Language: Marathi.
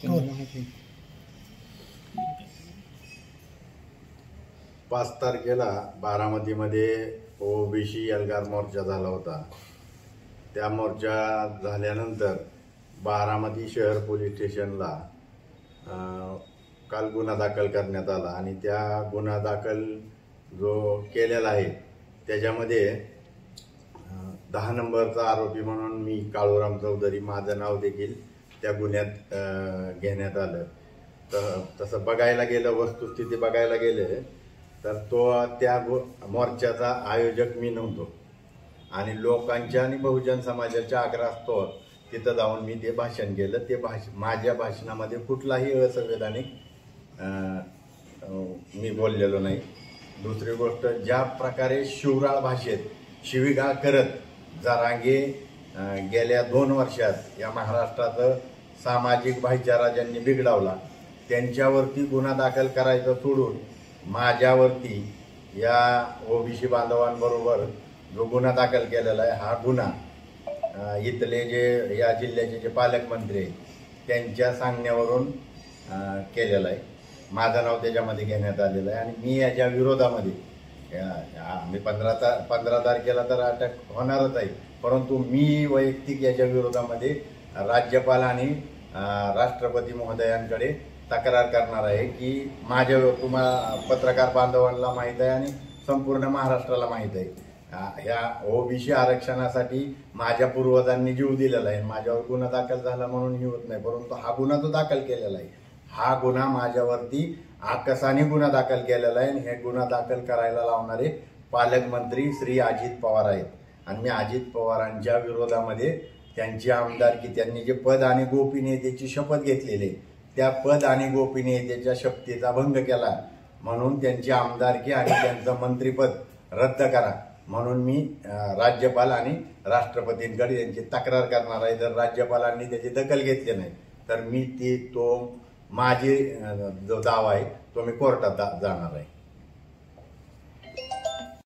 5 तारखेला बारामतीमध्ये ओबीसी एल्गार मोर्चा झाला होता। त्या मोर्चा झाल्यानंतर बारामती शहर पोलीस स्टेशनला काल गुन्हा दाखल करण्यात आला आणि त्या गुन्हा दाखल जो केलेला आहे त्याच्यामध्ये 10 नंबरचा आरोपी म्हणून मी काळूराम चौधरी माझं नाव देखील त्या गुन्ह्यात घेण्यात आलं। तर तसं बघायला गेलं, वस्तुस्थिती बघायला गेले तर त्या मोर्चाचा आयोजक मी नव्हतो आणि लोकांच्या आणि बहुजन समाजाच्या आग्रहास्तव तिथं जाऊन मी ते भाषण केलं। ते माझ्या भाषणामध्ये कुठलाही असंवैधानिक मी बोललेलो नाही। दुसरी गोष्ट, ज्या प्रकारे शिवराळ भाषेत शिवीगाळ करत जरांगे गेल्या 2 वर्षात या महाराष्ट्रात सामाजिक भाईचारा ज्यांनी बिघडवला त्यांच्यावरती गुन्हा दाखल करायचं सोडून माझ्यावरती या ओबीसी बांधवांबरोबर जो गुन्हा दाखल केलेला आहे हा गुन्हा इथले जे या जिल्ह्याचे जे पालकमंत्री त्यांच्या सांगण्यावरून केलेला आहे। माझं नाव त्याच्यामध्ये घेण्यात आलेलं आहे आणि मी याच्या विरोधामध्ये मी 15 तारखेला तर अटक होणारच आहे, परंतु मी वैयक्तिक याच्या विरोधामध्ये राज्यपाल आणि राष्ट्रपती महोदयांकडे तक्रार करणार आहे की तुम्हाला पत्रकार बांधवांना माहीत आहे आणि संपूर्ण महाराष्ट्राला माहीत आहे ह्या ओबीसी आरक्षणासाठी माझ्या पूर्वजांनी जीव दिलेला आहे। माझ्यावर गुन्हा दाखल झाला म्हणून ही होत नाही, परंतु हा गुन्हा तो दाखल केलेला आहे। हा गुन्हा माझ्यावरती आकसाने गुन्हा दाखल केलेला आहे आणि हे गुन्हा दाखल करायला लावणारे पालकमंत्री श्री अजित पवार आहेत आणि मी अजित पवारांच्या विरोधामध्ये त्यांची आमदारकी, त्यांनी जे पद आणि गोपनीयतेची शपथ घेतलेली त्या पद आणि गोपनीयतेच्या शपथेचा भंग केला म्हणून त्यांची आमदारकी आणि त्यांचं मंत्रिपद रद्द करा म्हणून मी राज्यपाल आणि राष्ट्रपतींकडे त्यांची तक्रार करणार आहे। जर राज्यपालांनी त्याची दखल घेतली नाही तर मी माझी जो दावा आहे तो मी कोर्टात जाणार आहे।